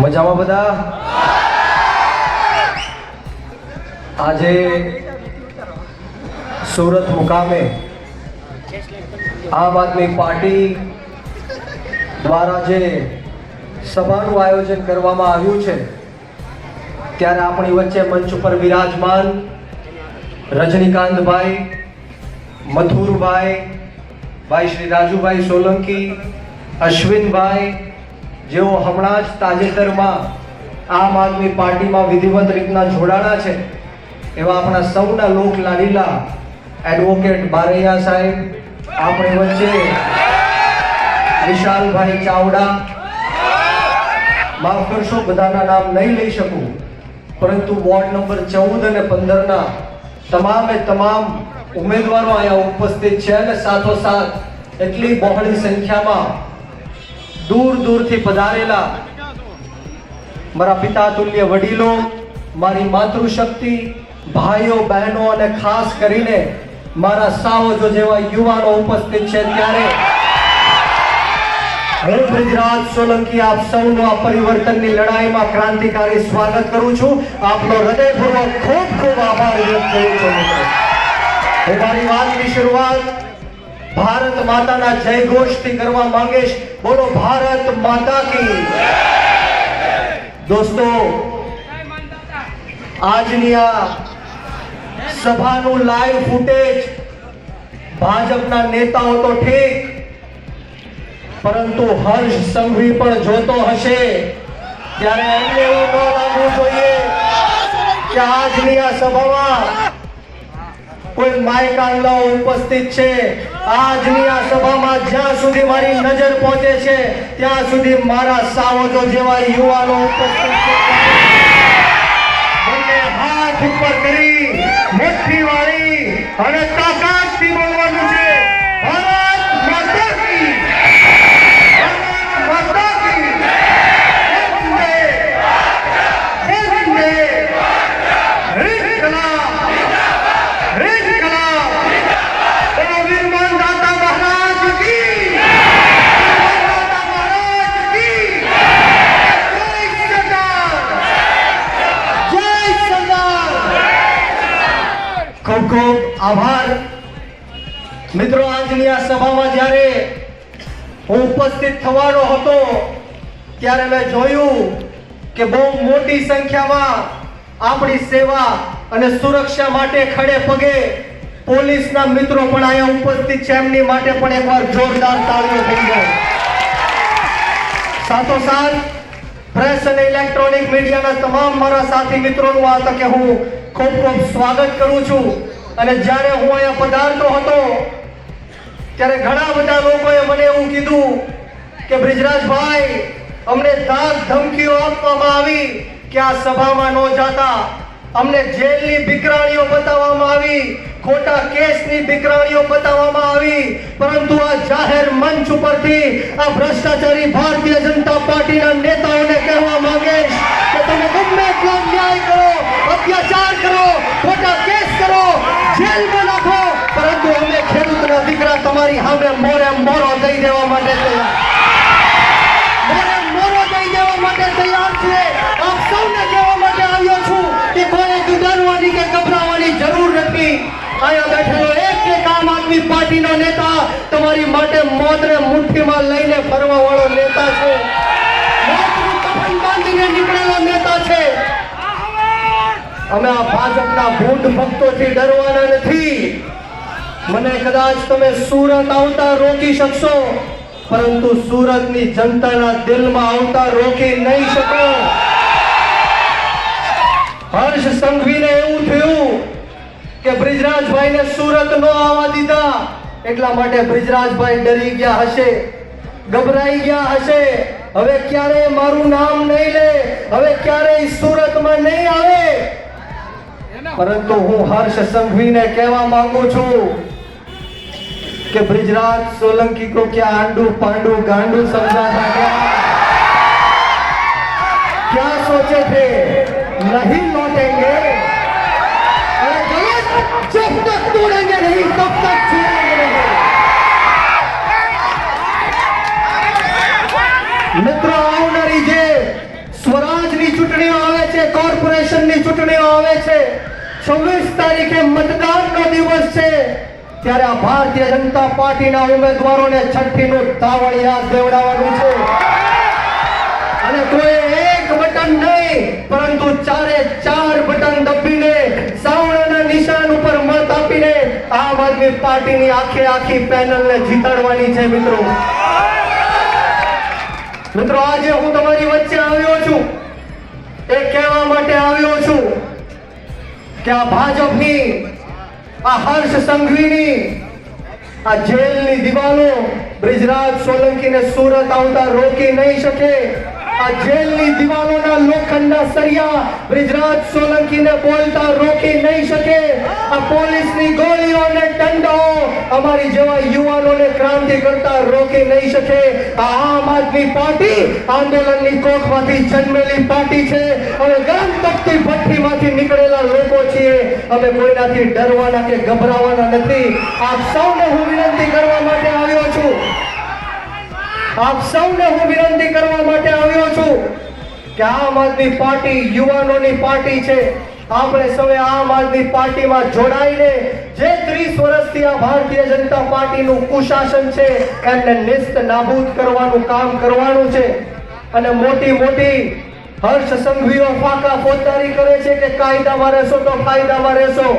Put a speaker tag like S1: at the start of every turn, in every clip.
S1: મજામાં બધા? આજે સુરત મુકામે આમ આદમી પાર્ટી દ્વારા જે સભાનું આયોજન કરવામાં આવ્યું છે, ત્યારે આપણી વચ્ચે મંચ ઉપર વિરાજમાન રજનીકાંતભાઈ, મથુરભાઈ, ભાઈ શ્રી રાજુભાઈ સોલંકી, અશ્વિનભાઈ, જેઓ હમણાં જ તાજેતરમાં આમ આદમી પાર્ટીમાં વિધિવત રીતના જોડાણા છે, એવા આપણા સૌના લોક લાડીલા એડવોકેટ બારૈયા સાહેબ, આપણી વચ્ચે વિશાલભાઈ ચાવડા, માફ કરશો બધાના નામ નહીં લઈ શકું, પરંતુ વોર્ડ નંબર 14 અને 15 તમામે તમામ ઉમેદવારો અહીંયા ઉપસ્થિત છે અને સાથોસાથ એટલી બહોળી સંખ્યામાં દૂર દૂરથી પધારેલા મારા પિતા તુલ્ય વડીલો, મારી માતૃશક્તિ, ભાઈઓ બહેનો અને ખાસ કરીને મારા સાવજો જેવા યુવાનો ઉપસ્થિત છે, ત્યારે હું બ્રિજરાજ સોલંકી આપ સૌનું આ પરિવર્તનની લડાઈમાં ક્રાંતિકારી સ્વાગત કરું છું. આપનો હૃદયપૂર્વક ખૂબ ખૂબ આભાર વ્યક્ત કરું છું. હું મારી વાતની શરૂઆત ભારત માતાના જય ઘોષથી કરવા માંગીશ. બોલો ભારત માતા કી. દોસ્તો, આજની આ સભાનું લાઈવ ફૂટેજ ભાજપના નેતાઓ તો ઠીક, પરંતુ હર્ષ સંઘવી પણ જોતો હશે, ત્યારે એમને એવું ન લાગવું જોઈએ કે આજની આ સભામાં કોઈ માયકાંડાઓ ઉપસ્થિત છે. આજની આ સભામાં જ્યાં સુધી મારી નજર પહોંચે છે ત્યાં સુધી મારા સાવજો જેવા યુવાનો ઉપસ્થિત છે. બંને હાથ ઉપર કરી મુઠ્ઠી વાળી અને તાકાતથી બોલવાનું છે, ભારત માતા કી, ભારત માતા કી, વંદે વંદે, ઇન્કલાબ ઇન્કલાબ, બોલો વીરમાન દાતા મહારાજ કી, દાતા મહારાજ કી, જય સરદાર, જય સરદાર. ખૂબ ખૂબ આભાર. મિત્રો, આજની આ સભામાં જ્યારે હું ઉપસ્થિત થવાનો હતો ત્યારે મેં જોયું કે બહુ મોટી સંખ્યામાં આપણી સેવા અને સુરક્ષા માટે ખડે પગે પોલીસના મિત્રો પણ અહીંયા ઉપસ્થિત છે. એમની માટે પણ એકવાર જોરદાર તાળીઓ થઈ જાય. સાથોસાથ પ્રેસ અને ઇલેક્ટ્રોનિક મીડિયાના તમામ મારા સાથી મિત્રોનું આ તકે હું ખૂબ ખૂબ સ્વાગત કરું છું. અને જ્યારે હું અહીંયા પધારતો હતો ત્યારે ઘણા બધા લોકોએ મને એવું કીધું કે બ્રિજરાજભાઈ, અમને ધાક ધમકીઓ આપવામાં આવી કે આ સભામાં ન જાતા, અમને જેલની બીકરાણીઓ બતાવવામાં આવી, ખોટા કેસની બીકરાણીઓ બતાવવામાં આવી, પરંતુ આ જાહેર મંચ ઉપરથી આ ભ્રષ્ટાચારી ભારતીય જનતા પાર્ટીના નેતાઓને કહેવા માંગીશ કે તમે ગમે એટલો ન્યાય કરો, અત્યાચાર કરો, ખોટા કેસ કરો, જેલમાં નાખો, પરંતુ અમે ખેડૂતના દીકરા તમારી સામે મોરે મોરો દઈ દેવા માટે તૈયાર, મોરે મોરો દઈ દેવા માટે તૈયાર છે. આપ સૌને કહેવા માટે આવ્યો છું કે કોઈ ડરવાની કે ગભરાવાની જરૂર નથી. અહીંયા બેઠેલો એક આમ આદમી પાર્ટીનો નેતા તમારી માટે મોતને મુઠ્ઠીમાં લઈને ફરવા વાળો નેતા છે, મોતનું કફન બાંધીને નીકળેલો નેતા છે. અમે આ ભાજપના ભૂંડ ભક્તોથી ડરવાના નથી. મને કદાચ તમે સુરત આવતા રોકી શકશો, પરંતુ સુરતની જનતાના દિલમાં આવતા રોકી નહીં શકો. હર્ષ સંઘવીને એવું થયું કે બ્રિજરાજભાઈને સુરત નો આવવા દીધા, એટલા માટે બ્રિજરાજભાઈ ડરી ગયા હશે, ગભરાઈ ગયા હશે. હવે ક્યારેય મારું નામ નહીં લે, હવે ક્યારેય સુરતમાં નહીં આવે. પરંતુ હું હર્ષ સંઘવીને કહેવા માંગુ છું कि ब्रिજરાજ सोलंकी को क्या आंडू पांडू गांडू समझा था क्या सोचे थे नहीं लौटेंगे, अरे गलत, जब तक तोड़ेंगे नहीं तब तक छोड़ेंगे नहीं. મિત્રો આવનારી જે ચૂંટણીઓ આવે છે, 26 તારીખે મતદાનનો દિવસ છે, ત્યારે આ ભારતીય જનતા પાર્ટીના ઉમેદવારોને છઠ્ઠીનું ધાવણ યાદ દેવડાવવાનું છે અને કોઈ એક બટન નહીં પરંતુ ચારે ચાર બટન દબાવીને સાવણાના નિશાન ઉપર મત આપીને આમ આદમી પાર્ટીની આખી પેનલને જીતાડવાની છે મિત્રો। મિત્રો આજે હું તમારી વચ્ચે આવ્યો છું એ કહેવા માટે આવ્યો છું કે આ ભાજપની આ હર્ષ સંઘવીની આ જેલની દિવાલો બ્રિજરાજ સોલંકીને સુરત આવતા રોકી નહીં શકે। આ જેલની દિવાલોના લોખંડના સળિયા બ્રિજરાજ સોલંકીને બોલતા રોકી નહીં શકે। આ પોલીસની ગોળીઓ અને દંડાઓ અમારી જેવા યુવાનોને ક્રાંતિ કરતા રોકી નહીં શકે। આ આમ આદમી પાર્ટી આંદોલનની કોખમાંથી જન્મેલી પાર્ટી છે। અમે ગરમ તપતી ભઠ્ઠીમાંથી નીકળેલા લોકો છીએ। અમે કોઈનાથી ડરવાના કે ગભરાવાના નથી। આપ સૌને હું વિનંતી કરવા માટે આવ્યો છું આપ સૌને હું વિનંતી કરવા માટે આવ્યો છું કે આમ આદમી પાર્ટી યુવાનોની પાર્ટી છે। આપણે સૌએ આમ આદમી પાર્ટીમાં જોડાઈને જે 30 વર્ષથી આ ભારતીય જનતા પાર્ટીનું કુશાસન છે એમને નિસ્ત નાબૂદ કરવાનું કામ કરવાનું છે। અને મોટી હર્ષ સંઘવીઓ ફાકા ફોજદારી કરે છે કે કાયદામાં રહેશો તો ફાયદામાં રહેશો।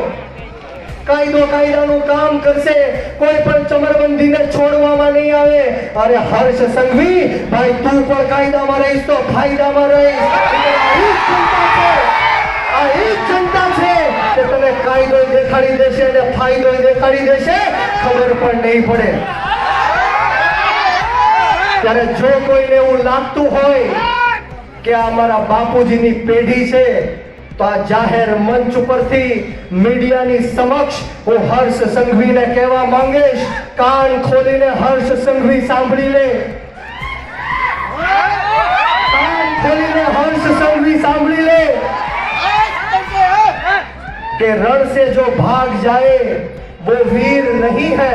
S1: કાયદાનું કામ કરશે, કોઈ પણ ચમરબંધીને છોડવામાં નહીં આવે। અરે હર્ષ સંઘવી ભાઈ તું પણ કાયદામાં રહીશ તો ફાયદામાં રહીશ। આ એક જનતા છે કે તને કાયદો દેખાડી દેશે અને ફાયદો દેખાડી દેશે, ખબર પણ નહીં પડે। ત્યારે જો કોઈને એવું લાગતું હોય કે આ મારા બાપુજીની પેઢી છે તો આ જાહેર મંચ ઉપરથી મીડિયાની સમક્ષ હું હર્ષ સંઘવીને કહેવા માંગીશ, કાન ખોલીને હર્ષ સંઘવી સાંભળી લે। કાન ખોલીને હર્ષ સંઘવી સાંભળી લે कि रण से जो भाग जाए वो वीर नहीं है।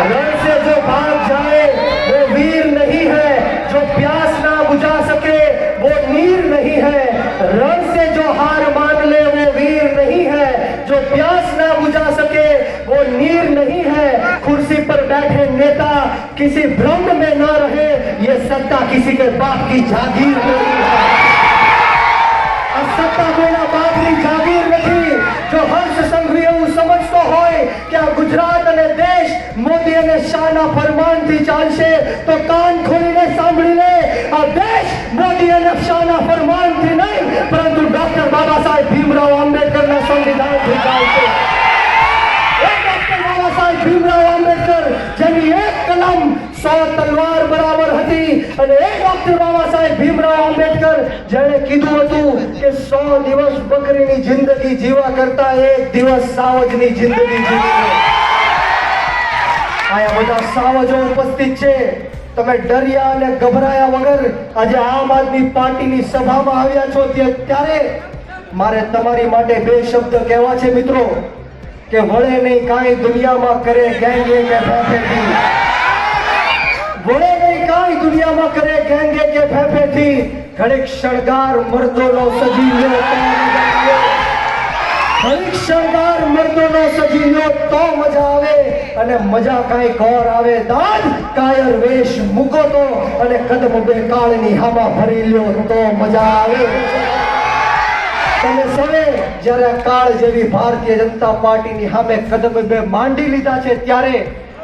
S1: रण से जो भाग जाए वो वीर नहीं है। जो प्यास ना बुझा सके वो नीर नहीं है। रण से जो हार मान ले वो वीर नहीं है। जो प्यास ना बुझा सके वो नीर नहीं है। कुर्सी पर बैठे नेता किसी भ्रम में ना रहे, ये सत्ता किसी के बाप की जागीर नहीं है। सत्ता कोईना बापनी जागीर नहीं। जो हर्ष संघवी એવું સમજતો હોય કે આ ગુજરાત અને દેશ મોદી અને શાહના ફરમાનથી ચાલશે તો કાન ખોલીને સાંભળી લે, આ દેશ મોદી અને શાહના ફરમાનથી નહીં પરંતુ ડોક્ટર બાબા સાહેબ ભીમરાવ આંબેડકરના સંવિધાનથી ચાલશે। ડોક્ટર બાબા સાહેબ ભીમરાવ આંબેડકર જેની એક કલમ 100 તલવાર બરાબર હતી અને એ ડોક્ટર બાબા સાહેબ ભીમરાવ આંબેડકર જેણે કીધું હતું કે 100 દિવસ બકરીની જિંદગી જીવા કરતા એક દિવસ સાવજની જિંદગી જીવી। આયા બધા સાવજો ઉપસ્થિત છે। તમે ડર્યા અને ગભરાયા વગર આજે આમ આદમી પાર્ટીની સભામાં આવ્યા છો ત્યારે મારે તમારી માટે બે શબ્દ કહેવા છે મિત્રો કે વળે નહીં કાંઈ દુનિયામાં કરે ગેંગે કે ફેફેથી। વળે નહીં કાંઈ દુનિયામાં કરે ગેંગે કે ફેફેથી। ઘડીક શણગાર મર્દોનો સજી લ્યો તો ઘડીક શણગાર મર્દોનો સજી લ્યો તો મજા આવે અને મજા કાંઈ કોર આવે દાદ કાયર વેશ મૂકો તો અને કદમ બે કાળની હવા ભરી લ્યો તો મજા આવે। તમે સૌએ જ્યારે કાળ જેવી ભારતીય જનતા પાર્ટીની સામે કદમ બે માંડી લીધા છે ત્યારે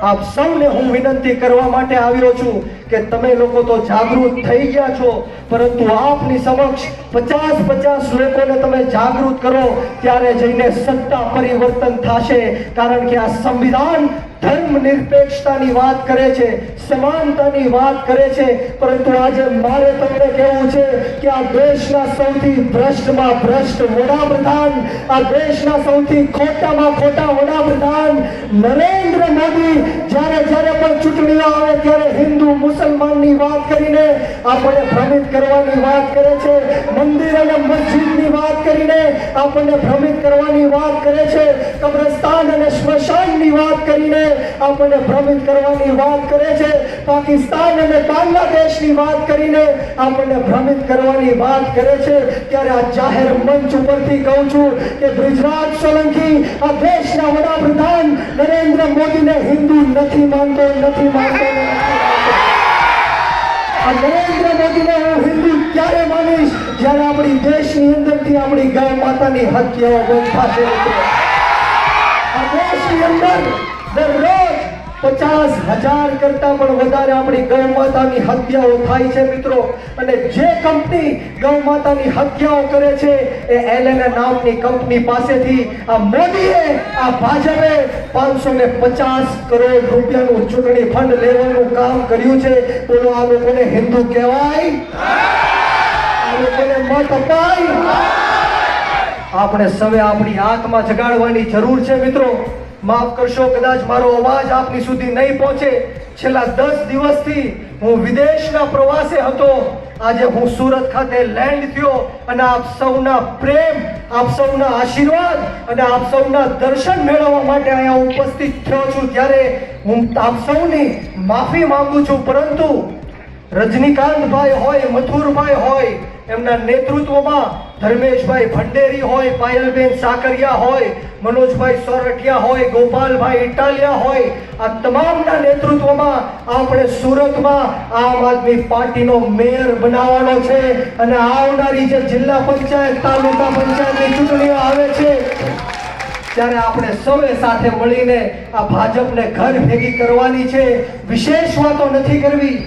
S1: આપ સૌને હું વિનંતી કરવા માટે આવ્યો છું કે તમે લોકો તો જાગૃત થઈ ગયા છો પરંતુ આપની સમક્ષ 50 લોકોને તમે જાગૃત કરો ત્યારે જઈને સત્તા પરિવર્તન થશે। કારણ કે આ સંવિધાન ધર્મનિરપેક્ષતાની વાત કરે છે, સમાનતાની વાત કરે છે પરંતુ આજે મારે તમને કહેવું છે કે આ દેશના સૌથી ભ્રષ્ટમાં ભ્રષ્ટ વડાપ્રધાન, આ દેશના સૌથી ખોટામાં ખોટા વડાપ્રધાન નરેન્દ્ર મોદી જ્યારે જ્યારે પણ ચૂંટણીઓ આવે ત્યારે હિન્દુ મુસલમાનની વાત કરીને આપણને ભ્રમિત કરવાની વાત કરે છે, મંદિર અને મસ્જિદની વાત કરીને આપણને ભ્રમિત કરવાની વાત કરે છે, કબ્રસ્તાન અને સ્મશાનની વાત કરીને આપણને ભ્રમિત કરવાની વાત કરે છે, પાકિસ્તાન અને બાંગ્લાદેશની વાત કરીને આપણને ભ્રમિત કરવાની વાત કરે છે। ત્યારે આ જાહેર મંચ ઉપરથી કહું છું કે બ્રિજરાજ સોલંકી આ દેશના વડાપ્રધાન નરેન્દ્ર મોદીને હિન્દુ નથી માનતો, નથી માનતો, આ નરેન્દ્ર મોદીને હું હિન્દુ ત્યારે માનીશ જ્યારે આપણી દેશની અંદરથી આપણી ગૌ માતાની હત્યાઓ બંધ થશે। આ દેશની અંદર દરરોજ 50,000 કરતા પણ વધારે આપણી ગૌ માતાની હત્યાઓ થાય છે મિત્રો। અને જે કંપની ગૌ માતાની હત્યાઓ કરે છે એ એલએનએ નામની કંપની પાસેથી આ મોદીએ, આ ભાજપે 550 કરોડ રૂપિયાનું ચૂંટણી ફંડ લેવાનું કામ કર્યું છે। બોલો આ લોકોને હિન્દુ કહેવાય? આ લોકોને મત અપાય? આપણે સૌએ આપણી આત્મા જગાડવાની જરૂર છે મિત્રો। માફ કરશો, કદાચ મારો અવાજ આપની સુધી નહીં પહોંચે। છેલ્લા 10 દિવસથી હું વિદેશના પ્રવાસે હતો। આજે હું સુરત ખાતે લેન્ડ થયો અને આપ સૌના પ્રેમ, આપ સૌના આશીર્વાદ અને આપ સૌના દર્શન મેળવવા માટે અહીંયા ઉપસ્થિત થયો છું। ત્યારે હું આપ સૌની માફી માંગુ છું, પરંતુ રજનીકાંતભાઈ હોય, મથુરભાઈ હોય, એમના નેતૃત્વમાં ધર્મેશભાઈ ભંડેરી હોય, પાયલબેન સાકરિયા હોય, મનોજભાઈ સોરઠિયા હોય, ગોપાલભાઈ ઇટાલિયા હોય, આ તમામના નેતૃત્વમાં આપણે સુરતમાં આમ આદમી પાર્ટીનો મેયર બનાવવાનો છે। અને આવનારી જે જિલ્લા પંચાયત, તાલુકા પંચાયતની ચૂંટણીઓ આવે છે ત્યારે આપણે સૌએ સાથે મળીને આ ભાજપને ઘર ભેગી કરવાની છે। વિશેષ વાતો નથી કરવી।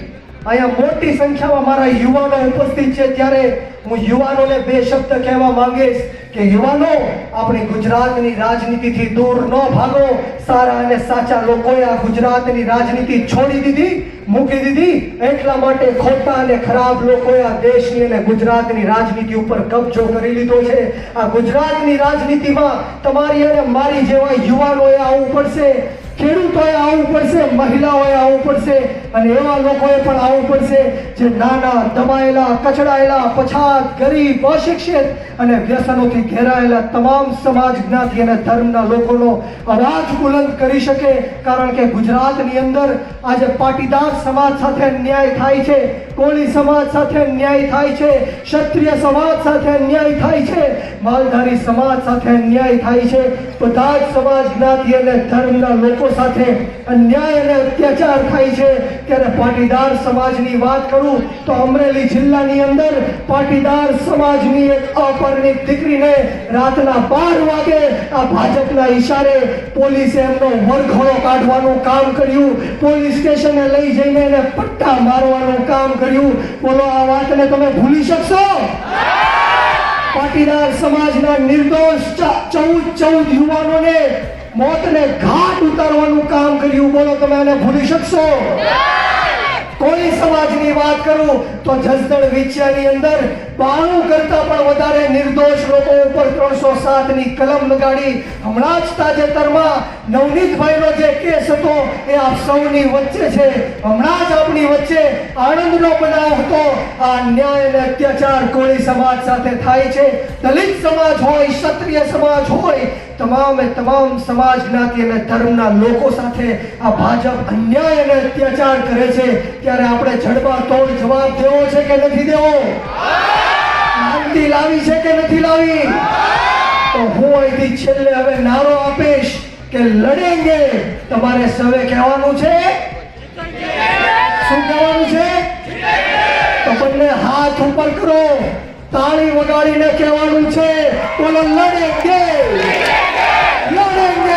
S1: અહીંયા મોટી સંખ્યામાં મારા યુવાનો ઉપસ્થિત છે, ત્યારે હું યુવાનોને 2 શબ્દ કહેવા માંગીશ કે યુવાનો, આપણી ગુજરાતની રાજનીતિથી દૂર ન ભાગો। સારા અને સાચા લોકોએ આ ગુજરાતની રાજનીતિ છોડી દીધી, મૂકી દીધી, એટલા માટે ખોટા અને ખરાબ લોકોએ આ દેશની અને ગુજરાતની રાજનીતિ ઉપર કબજો કરી લીધો છે। આ ગુજરાતની રાજનીતિમાં તમારી અને મારી જેવા યુવાનોએ આવવું પડશે, ખેડૂતોએ આવવું પડશે, મહિલાઓએ આવવું પડશે અને એવા લોકોએ પણ આવવું પડશે જે નાના, દબાયેલા, કચડાયેલા, પછાત, ગરીબ, અશિક્ષિત અને વ્યસનોથી ઘેરાયેલા તમામ સમાજ, જ્ઞાતિ અને ધર્મના લોકોનો અવાજ બુલંદ કરી શકે। કારણ કે ગુજરાતની અંદર આજે પાટીદાર સમાજ સાથે અન્યાય થાય છે, કોળી સમાજ સાથે અન્યાય થાય છે, ક્ષત્રિય સમાજ સાથે અન્યાય થાય છે, માલધારી સમાજ સાથે અન્યાય થાય છે। બધા જ સમાજ, જ્ઞાતિ અને ધર્મના લોકો સાથે અન્યાય અને અત્યાચાર થાય છે। ત્યારે પાટીદાર સમાજની વાત કરું તો અમરેલી જિલ્લાની અંદર પાટીદાર સમાજની એક અપરિણીત દીકરીને રાતના 12 વાગે આ ભાજપના ઈશારે પોલીસે એમનો વરઘોડો કાઢવાનું કામ કર્યું, પોલીસ સ્ટેશને લઈ જઈને એને પટ્ટા મારવાનું કામ કર્યું। બોલો આ વાતને તમે ભૂલી શકશો? પાટીદાર સમાજના નિર્દોષ 14 યુવાનોને મોતને ઘાટ ઉતારવાનું કામ કર્યું। બોલો તમે આને ભૂલી શકશો? કોળી સમાજની વાત કરું તો જસદણ વિછિયાની અંદર 92 કરતા પણ વધારે નિર્દોષ લોકો ઉપર 307 ની કલમ લગાડી હમણાં જ તાજેતરમાં નવનીતભાઈનો જે કેસ હતો એ આપ સૌની વચ્ચે છે। હમણાં જ આપણી વચ્ચે આણંદનો બનાવ હતો। આ અન્યાય અને અત્યાચાર કોળી સમાજ સાથે થાય છે। દલિત સમાજ હોય, ક્ષત્રિય સમાજ હોય, તમામે તમામ સમાજ, જ્ઞાતિ અને ધર્મના લોકો સાથે આ ભાજપ અન્યાય અને અત્યાચાર કરે છે। ત્યારે આપણે જડબાતોડ જવાબ દેવો છે કે નથી દેવો? શાંતિ લાવી છે કે નથી લાવી? તો હું અહીંથી છેલ્લે હવે નારો આપીશ કે લડેંગે। તમારે સૌએ કહેવાનું છે, શું કહેવાનું છે? તો બંને હાથ ઉપર કરો, તાળી વગાડીને કહેવાનું છે, બોલો લડેંગે, લડેંગે।